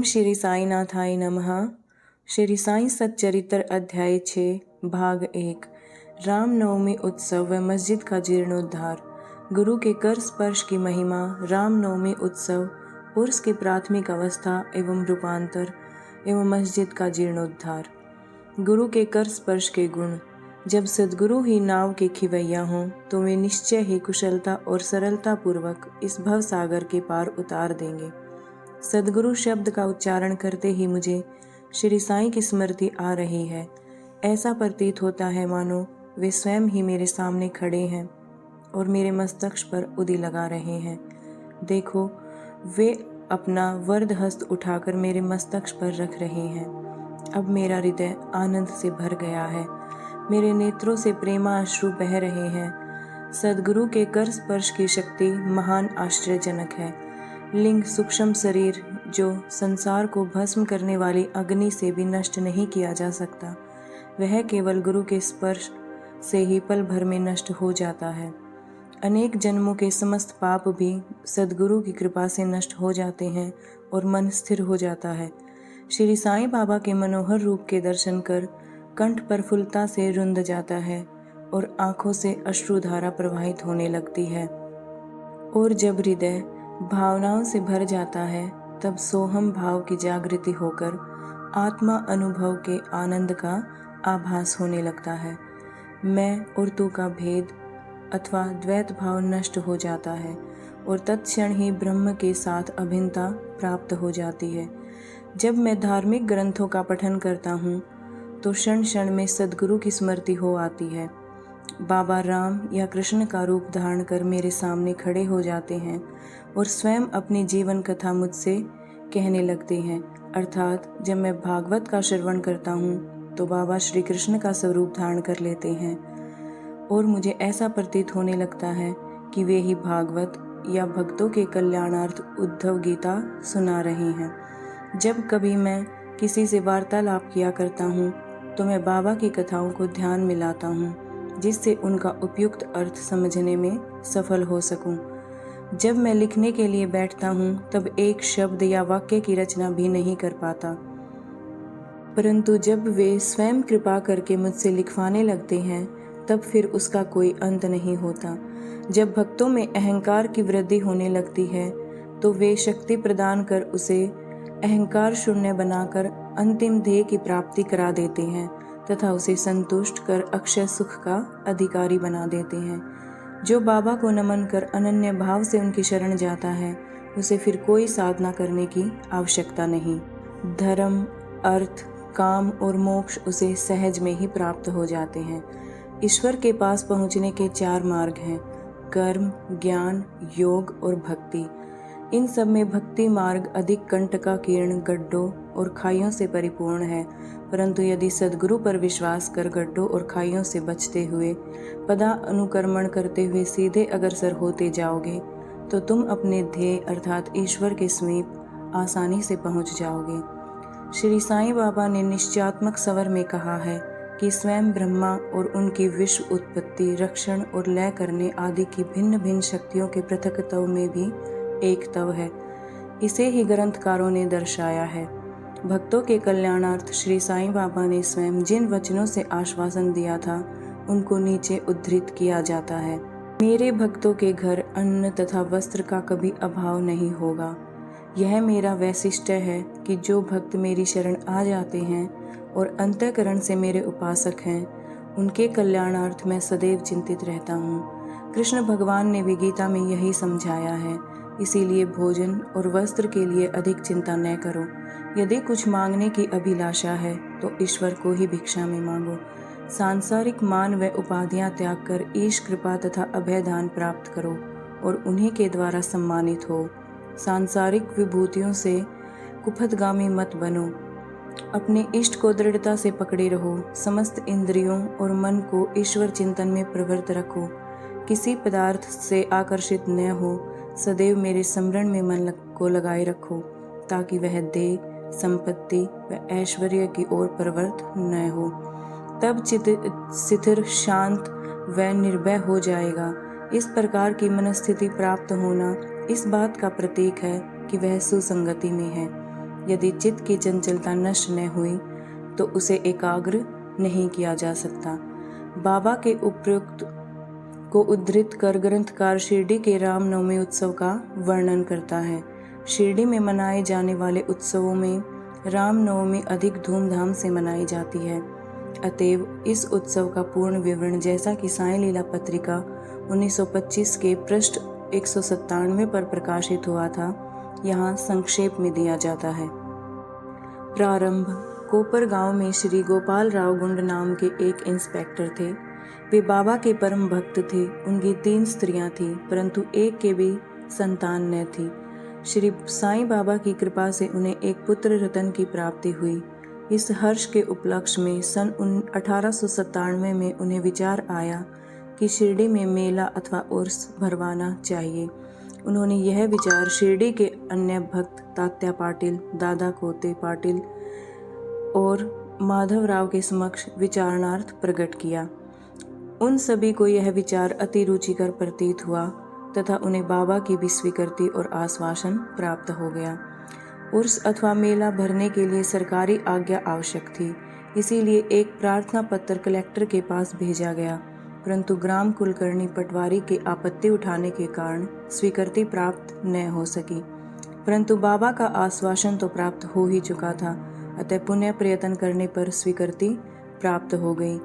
ओम श्री साईनाथाय नमः। श्री साई सच्चरित्र अध्याय 6 भाग 1 रामनवमी उत्सव व मस्जिद का जीर्णोद्धार। गुरु के कर स्पर्श की महिमा। रामनवमी उत्सव उर्स की प्राथमिक अवस्था एवं रूपांतर एवं मस्जिद का जीर्णोद्धार। गुरु के कर स्पर्श के गुण। जब सद्गुरु ही नाव के खिवैया हों तो वे निश्चय ही कुशलता और सरलता पूर्वक इस भव सागर के पार उतार देंगे। सद्गुरु शब्द का उच्चारण करते ही मुझे श्री साईं की स्मृति आ रही है। ऐसा प्रतीत होता है मानो वे स्वयं ही मेरे सामने खड़े हैं और मेरे मस्तक पर उदी लगा रहे हैं। देखो, वे अपना वरद हस्त उठाकर मेरे मस्तक पर रख रहे हैं। अब मेरा हृदय आनंद से भर गया है, मेरे नेत्रों से प्रेमाश्रु बह रहे हैं। सद्गुरु के कर स्पर्श की शक्ति महान आश्चर्यजनक है। लिंग सूक्ष्म शरीर जो संसार को भस्म करने वाली अग्नि से भी नष्ट नहीं किया जा सकता, वह केवल गुरु के स्पर्श से ही पल भर में नष्ट हो जाता है। अनेक जन्मों के समस्त पाप भी सद्गुरु की कृपा से नष्ट हो जाते हैं और मन स्थिर हो जाता है। श्री साईं बाबा के मनोहर रूप के दर्शन कर कंठ प्रफुल्लता से रुंध जाता है और आंखों से अश्रुधारा प्रवाहित होने लगती है। और जब हृदय भावनाओं से भर जाता है तब सोहम भाव की जागृति होकर आत्मा अनुभव के आनंद का आभास होने लगता है। मैं और तू का भेद अथवा द्वैत भाव नष्ट हो जाता है और तत्क्षण ही ब्रह्म के साथ अभिन्नता प्राप्त हो जाती है। जब मैं धार्मिक ग्रंथों का पठन करता हूँ तो क्षण क्षण में सद्गुरु की स्मृति हो आती है। बाबा राम या कृष्ण का रूप धारण कर मेरे सामने खड़े हो जाते हैं और स्वयं अपनी जीवन कथा मुझसे कहने लगते हैं। अर्थात जब मैं भागवत का श्रवण करता हूँ तो बाबा श्री कृष्ण का स्वरूप धारण कर लेते हैं और मुझे ऐसा प्रतीत होने लगता है कि वे ही भागवत या भक्तों के कल्याणार्थ उद्धव गीता सुना रहे हैं। जब कभी मैं किसी से वार्तालाप किया करता हूँ तो मैं बाबा की कथाओं को ध्यान में लाता हूँ, जिससे उनका उपयुक्त अर्थ समझने में सफल हो सकूं। जब मैं लिखने के लिए बैठता हूं तब एक शब्द या वाक्य की रचना भी नहीं कर पाता, परंतु जब वे स्वयं कृपा करके मुझसे लिखवाने लगते हैं तब फिर उसका कोई अंत नहीं होता। जब भक्तों में अहंकार की वृद्धि होने लगती है तो वे शक्ति प्रदान कर उसे अहंकार शून्य बनाकर अंतिम ध्येय की प्राप्ति करा देते हैं तथा उसे संतुष्ट कर अक्षय सुख का अधिकारी बना देते हैं। जो बाबा को नमन कर अनन्य भाव से उनकी शरण जाता है उसे फिर कोई साधना करने की आवश्यकता नहीं। धर्म, अर्थ, काम और मोक्ष उसे सहज में ही प्राप्त हो जाते हैं। ईश्वर के पास पहुंचने के 4 मार्ग हैं: कर्म, ज्ञान, योग और भक्ति। इन सब में भक्ति मार्ग अधिक कंटकाकीर्ण गड्ढों और खाइयों से परिपूर्ण है, परंतु यदि सद्गुरु पर विश्वास कर गड्ढों और खाइयों से बचते हुए पदा अनुकर्मण करते हुए सीधे अग्रसर होते जाओगे तो तुम अपने ध्येय अर्थात ईश्वर के समीप आसानी से पहुंच जाओगे। श्री साईं बाबा ने निश्चयात्मक स्वर में कहा है कि स्वयं ब्रह्मा और उनकी विश्व उत्पत्ति, रक्षण और लय करने आदि की भिन्न भिन्न शक्तियों के पृथकत्व में भी एक तव है। इसे ही ग्रंथकारों ने दर्शाया है। भक्तों के कल्याणार्थ श्री साईं बाबा ने स्वयं जिन वचनों से आश्वासन दिया था उनको नीचे उद्धृत किया जाता है। मेरे भक्तों के घर अन्न तथा वस्त्र का कभी अभाव नहीं होगा। यह मेरा वैशिष्ट्य है कि जो भक्त मेरी शरण आ जाते हैं और अंतःकरण से मेरे उपासक हैं, उनके कल्याणार्थ मैं सदैव चिंतित रहता हूँ। कृष्ण भगवान ने भी गीता में यही समझाया है। इसीलिए भोजन और वस्त्र के लिए अधिक चिंता न करो। यदि कुछ मांगने की अभिलाषा है तो ईश्वर को ही भिक्षा में मांगो। सांसारिक मान व उपाधियां त्याग कर ईश कृपा तथा अभयदान प्राप्त करो और उन्हीं के द्वारा सम्मानित हो। सांसारिक विभूतियों से कुपथगामी मत बनो। अपने इष्ट को दृढ़ता से पकड़े रहो। समस्त इंद्रियों और मन को ईश्वर चिंतन में प्रवृत्त रखो। किसी पदार्थ से आकर्षित न हो। सदैव मेरे स्मरण में मन को लगाए रखो ताकि वह देह, संपत्ति व ऐश्वर्य की ओर प्रवृत्त न हो। तब चित्त स्थिर, शांत व निर्भय हो जाएगा। इस प्रकार की मनस्थिति प्राप्त होना इस बात का प्रतीक है कि वह सुसंगति में है। यदि चित्त की चंचलता नष्ट न हुई तो उसे एकाग्र नहीं किया जा सकता। बाबा के उपरोक्त को उद्धृत कर ग्रंथकार शिरडी के रामनवमी उत्सव का वर्णन करता है। शिरडी में मनाए जाने वाले उत्सवों में रामनवमी अधिक धूमधाम से मनाई जाती है। अतएव इस उत्सव का पूर्ण विवरण जैसा कि साईं लीला पत्रिका 1925 के पृष्ठ 197 पर प्रकाशित हुआ था, यहाँ संक्षेप में दिया जाता है। प्रारंभ। कोपर गांव में श्री गोपाल राव गुंड नाम के एक इंस्पेक्टर थे। वे बाबा के परम भक्त थे। उनकी 3 स्त्रियां थीं, परंतु एक के भी संतान न थी। श्री साईं बाबा की कृपा से उन्हें एक पुत्र रतन की प्राप्ति हुई। इस हर्ष के उपलक्ष्य में सन 1897 में उन्हें विचार आया कि शिरडी में मेला अथवा उर्स भरवाना चाहिए। उन्होंने यह विचार शिरडी के अन्य भक्त तात्या पाटिल, दादा कोते पाटिल और माधवराव के समक्ष विचारणार्थ प्रकट किया। उन सभी को यह विचार अति रुचिकर प्रतीत हुआ तथा उन्हें बाबा की भी स्वीकृति और आश्वासन प्राप्त हो गया। उर्स अथवा मेला भरने के लिए सरकारी आज्ञा आवश्यक थी, इसीलिए एक प्रार्थना पत्र कलेक्टर के पास भेजा गया, परंतु ग्राम कुलकर्णी पटवारी के आपत्ति उठाने के कारण स्वीकृति प्राप्त न हो सकी। परंतु बाबा का आश्वासन तो प्राप्त हो ही चुका था, अतः पुनः प्रयत्न करने पर स्वीकृति प्राप्त हो गई।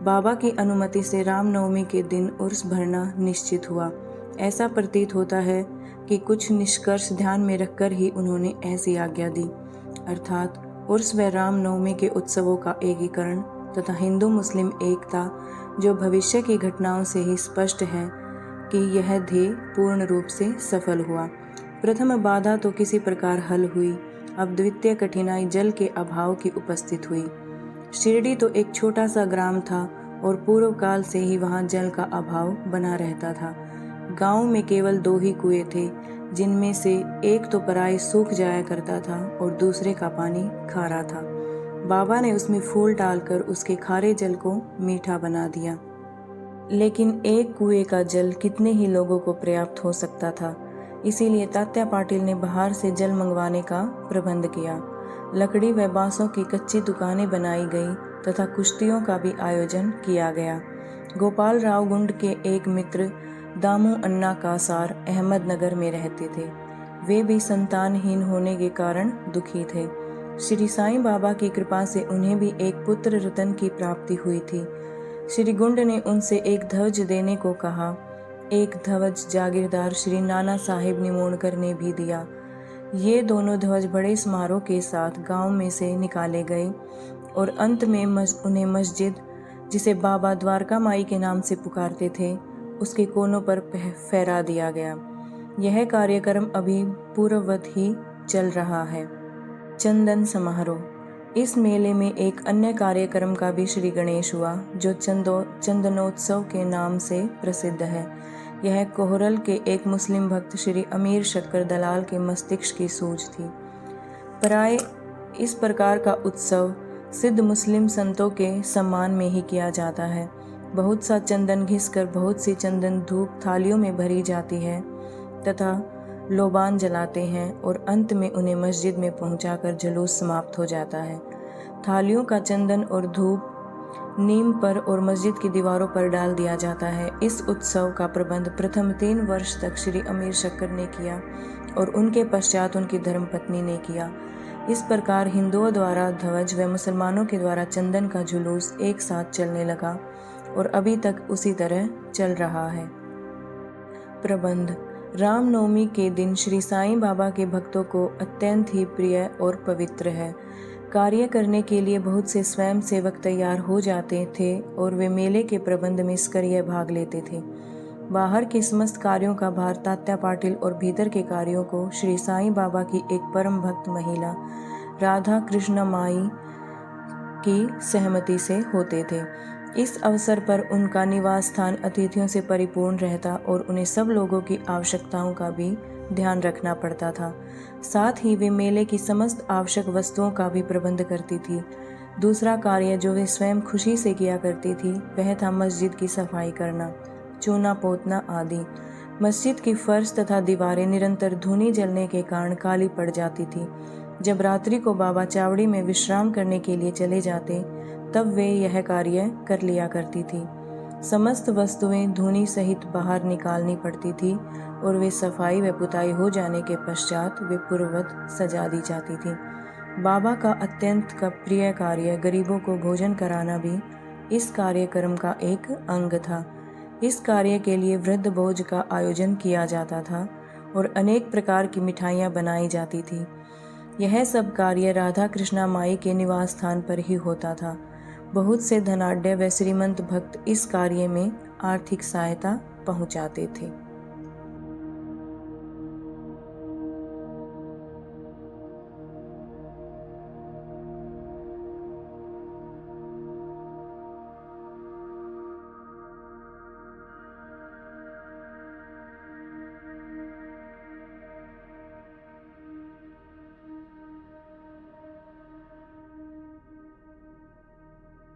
बाबा की अनुमति से रामनवमी के दिन उर्स भरना निश्चित हुआ। ऐसा प्रतीत होता है कि कुछ निष्कर्ष ध्यान में रखकर ही उन्होंने ऐसी आज्ञा दी, अर्थात उर्स व रामनवमी के उत्सवों का एकीकरण तथा हिंदू मुस्लिम एकता, जो भविष्य की घटनाओं से ही स्पष्ट है कि यह ध्येय पूर्ण रूप से सफल हुआ। प्रथम बाधा तो किसी प्रकार हल हुई। अब द्वितीय कठिनाई जल के अभाव की उपस्थित हुई। शिरडी तो एक छोटा सा ग्राम था और पूर्व काल से ही वहाँ जल का अभाव बना रहता था। गांव में केवल 2 ही कुएं थे, जिनमें से एक तो पराई सूख जाया करता था और दूसरे का पानी खारा था। बाबा ने उसमें फूल डालकर उसके खारे जल को मीठा बना दिया, लेकिन एक कुएं का जल कितने ही लोगों को पर्याप्त हो सकता था। इसीलिए तात्या पाटिल ने बाहर से जल मंगवाने का प्रबंध किया। लकड़ी व बांसों की कच्ची दुकानें बनाई गई तथा कुश्तियों का भी आयोजन किया गया। गोपाल राव गुंड के एक मित्र दामू अन्ना कासार अहमदनगर में रहते थे। वे भी संतानहीन होने के कारण दुखी थे। श्री साईं बाबा की कृपा से उन्हें भी एक पुत्र रतन की प्राप्ति हुई थी। श्री गुंड ने उनसे एक ध्वज देने को कहा। एक ध्वज जागीरदार श्री नाना साहिब निमोणकर ने भी दिया। ये दोनों ध्वज बड़े समारोह के साथ गांव में से निकाले गए और अंत में उन्हें मस्जिद, जिसे बाबा द्वारका माई के नाम से पुकारते थे, उसके कोनों पर फहरा दिया गया। यह कार्यक्रम अभी पूर्ववत ही चल रहा है। चंदन समारोह। इस मेले में एक अन्य कार्यक्रम का भी श्री गणेश हुआ, जो चंदनोत्सव के नाम से प्रसिद्ध है। यह कोहरल के एक मुस्लिम भक्त श्री अमीर शक्कर दलाल के मस्तिष्क की सूझ थी। प्राय इस प्रकार का उत्सव सिद्ध मुस्लिम संतों के सम्मान में ही किया जाता है। बहुत सा चंदन घिसकर बहुत सी चंदन धूप थालियों में भरी जाती है तथा लोबान जलाते हैं और अंत में उन्हें मस्जिद में पहुंचाकर जुलूस समाप्त हो जाता है। थालियों का चंदन और धूप नीम पर और मस्जिद की दीवारों पर डाल दिया जाता है। इस उत्सव का प्रबंध प्रथम 3 वर्ष तक श्री अमीर शक्कर ने किया और उनके पश्चात उनकी धर्मपत्नी ने किया। इस प्रकार हिंदुओं द्वारा ध्वज व मुसलमानों के द्वारा चंदन का जुलूस एक साथ चलने लगा और अभी तक उसी तरह चल रहा है। प्रबंध। रामनवमी के दिन श्री साईं बाबा के भक्तों को अत्यंत ही प्रिय और पवित्र है। कार्य करने के लिए बहुत से स्वयं सेवक तैयार हो जाते थे और वे मेले के प्रबंध में सक्रिय भाग लेते थे। बाहर के समस्त कार्यों का भार तात्या पाटिल और भीतर के कार्यों को श्री साईं बाबा की एक परम भक्त महिला राधा कृष्ण माई की सहमति से होते थे। इस अवसर पर उनका निवास स्थान अतिथियों से परिपूर्ण रहता और उन्हें सब लोगों की आवश्यकताओं का भी ध्यान रखना पड़ता था। साथ ही वे मेले की समस्त आवश्यक वस्तुओं का भी प्रबंध करती थी। दूसरा कार्य जो वे स्वयं खुशी से किया करती थी वह था मस्जिद की सफाई करना, चूना पोतना आदि। मस्जिद की फर्श तथा दीवारें निरंतर धूनी जलने के कारण काली पड़ जाती थी। जब रात्रि को बाबा चावड़ी में विश्राम करने के लिए चले जाते तब वे यह कार्य कर लिया करती थी। समस्त वस्तुएं धूनी सहित बाहर निकालनी पड़ती थी और वे सफाई व पुताई हो जाने के पश्चात वे पूर्ववत सजा दी जाती थी। बाबा का अत्यंत का प्रिय कार्य गरीबों को भोजन कराना भी इस कार्यक्रम का एक अंग था। इस कार्य के लिए वृद्ध भोज का आयोजन किया जाता था और अनेक प्रकार की मिठाइयाँ बनाई जाती थी। यह सब कार्य राधा कृष्णा माई के निवास स्थान पर ही होता था। बहुत से धनाढ्य व श्रीमंत भक्त इस कार्य में आर्थिक सहायता पहुँचाते थे।